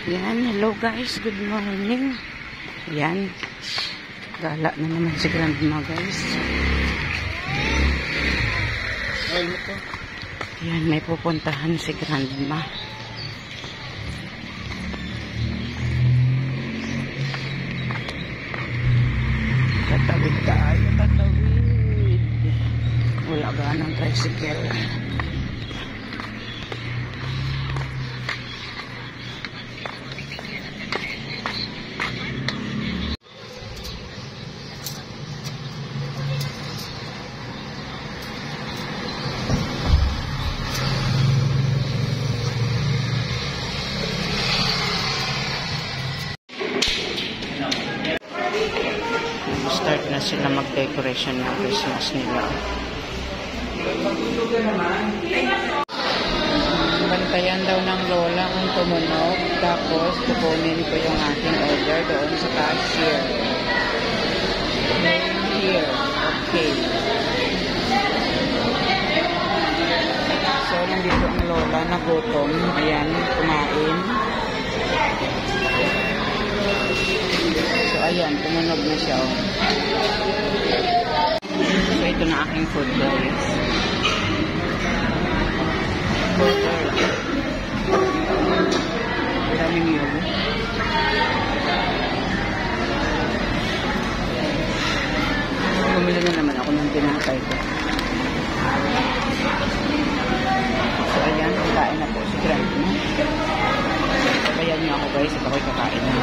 Yan, hello guys, good morning. Yan, gala na naman si grandma guys. Yan, may pupuntahan si grandma. Tatawid tayo, tatawid. Wala ba ng tricycle? Start na sila mag-decoration ng Christmas nila. Bantayan daw ng lola kung tumunog. Tapos, kukunin ko yung aking order doon sa cashier. Here. Okay. So, nandito ang lola na gutom. Ayan, kumain. So, ayan, tumunog na siya. So, ito na aking food, guys. Burger. Daming yun. Bumili na naman ako ng tinapay ko. So, ayan, kakain na po si grandma. Kabayan niyo ako, guys, at ako'y kakain na.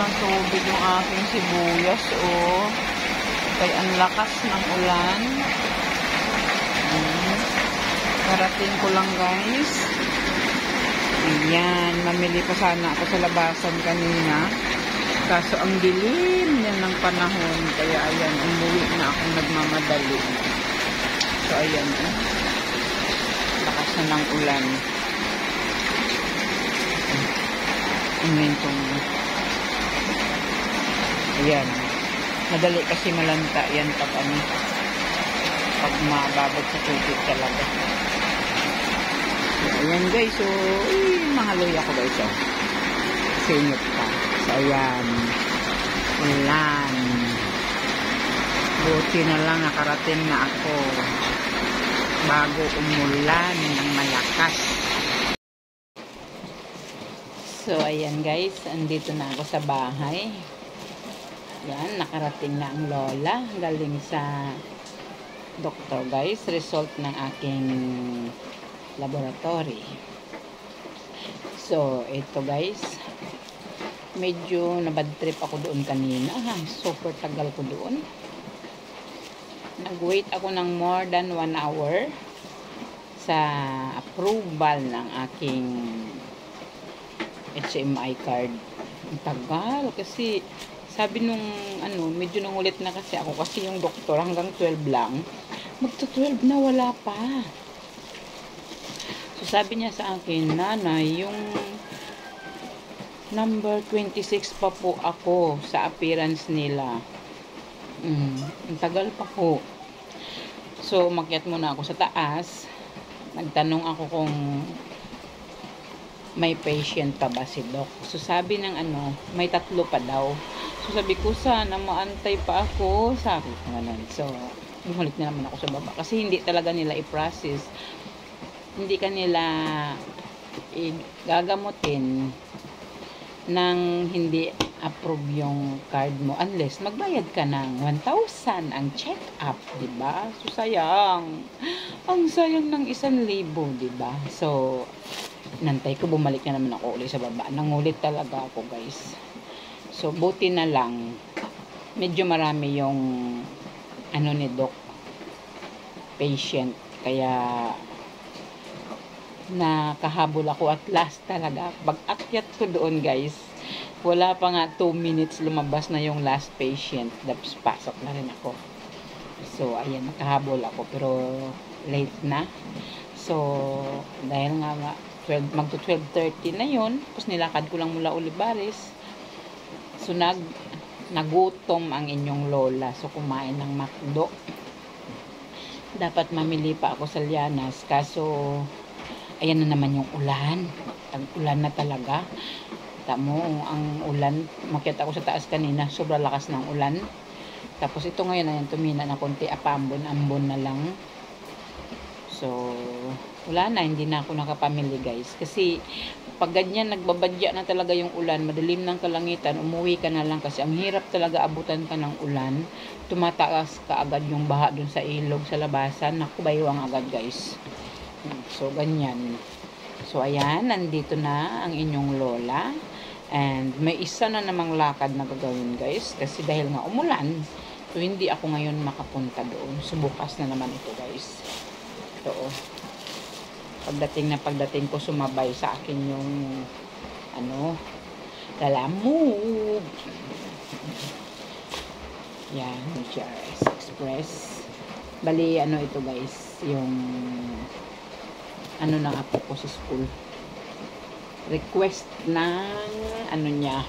ng tubig yung aking sibuyas, oh. Kaya ang lakas ng ulan. Karating ko lang, guys. Ayan, mamili pa sana ako sa labasan kanina. Kaso ang dilim yan ng panahon. Kaya ayan, umuwi na akong nagmamadali. So ayan, lakas na ng ulan. Ayan. Madali kasi malanta yan pag mababad sa tubig talaga. So, ayan guys. So, mahaloy ako guys. Oh. Singit pa. So, ayan. Ulan. Buti na lang nakarating na ako bago umulan ng malakas. So, ayan guys. Andito na ako sa bahay. Yan, nakarating na ang lola. Galing sa doktor guys. Result ng aking laboratory. So, ito guys. Medyo nabad trip ako doon kanina. Super tagal ko doon. Nag-wait ako ng more than 1 hour sa approval ng aking HMI card. Ang tagal kasi sabi nung medyo nangulit na kasi ako kasi yung doktor hanggang 12 lang. Magto-12 na wala pa. So sabi niya sa akin, nanay, yung number 26 pa po ako sa appearance nila. Ang tagal pa po. So umakyat muna ako sa taas. Nagtanong ako kung may patient pa ba si doc. So sabi ng may 3 pa daw. So sabi ko, sana maantay pa ako. Sabi ko ganun. So, bumalik na naman ako sa baba. Kasi hindi talaga nila i-process. Hindi ka nila gagamutin nang hindi approve yung card mo. Unless, magbayad ka ng 1,000 ang check-up. Diba? So, sayang. Ang sayang ng 1,000, diba? So, nantay ko, bumalik na naman ako ulit sa baba. Nangulit talaga ako, guys. So, buti na lang, medyo marami yung, ni doc, patient. Kaya, nakahabol ako at last talaga. Pag-akyat ko doon, guys, wala pa nga 2 minutes, lumabas na yung last patient. Tapos, pasok na rin ako. So, ayan, nakahabol ako. Pero, late na. So, dahil nga, magto 12:30 na yun. Tapos, nilakad ko lang mula Olivares. So, nagutom ang inyong lola. So, kumain ng McDo. Dapat mamili pa ako sa Lianas. Kaso, ayan na naman yung ulan. Tag-ulan na talaga. Tamo, ang ulan. Makyat ako sa taas kanina. Sobrang lakas ng ulan. Tapos, ito ngayon, ayan, tumina na konti. Ambon na lang. So, wala na. Hindi na ako nakapamili, guys. Kasi, pag ganyan nagbabadya na talaga yung ulan, madilim ng kalangitan, umuwi ka na lang kasi ang hirap talaga abutan ka ng ulan. Tumataas ka agad yung baha dun sa ilog, sa labasan. Naku, baywang agad guys. So, ganyan. So, ayan, nandito na ang inyong lola. And may isa na namang lakad na gagawin guys. Kasi dahil nga umulan, so hindi ako ngayon makapunta doon. So, bukas na naman ito guys. Ito pagdating ko sumabay sa akin yung lalamove. Yan, GRS Express. Bali, ito guys, yung na apo ko sa school. Request ng niya.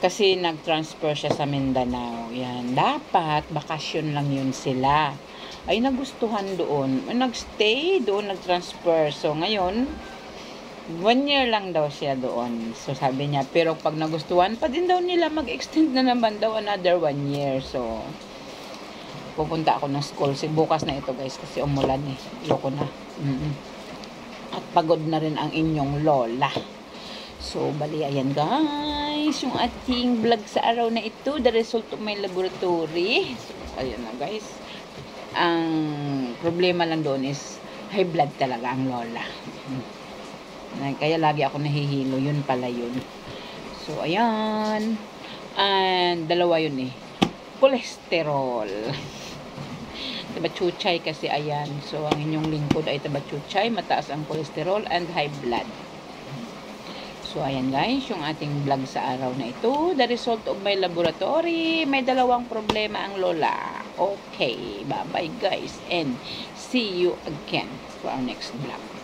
Kasi nag-transfer siya sa Mindanao. Yan, dapat bakasyon lang yun sila. Ay nagustuhan doon. Nagstay doon, nag-transfer. So, ngayon, 1 year lang daw siya doon. So, sabi niya, pero pag nagustuhan pa din daw nila, mag-extend na naman daw another 1 year. So, pupunta ako ng school. Bukas na ito, guys, kasi umulan eh. Loko na. At pagod na rin ang inyong lola. So, bali, ayan, guys. Yung ating vlog sa araw na ito, the result of my laboratory. So, ayan na, guys. Ang problema lang doon is high blood talaga ang lola. Kaya lagi ako nahihilo. Yun pala yun. So, ayan. And, dalawa yun eh. Cholesterol. Tabachuchay kasi, ayan. So, ang inyong lingkod ay tabachuchay. Mataas ang cholesterol and high blood. So, ayan guys, yung ating vlog sa araw na ito. The result of my laboratory. May dalawang problema ang lola. Okay, bye-bye guys. And see you again for our next vlog.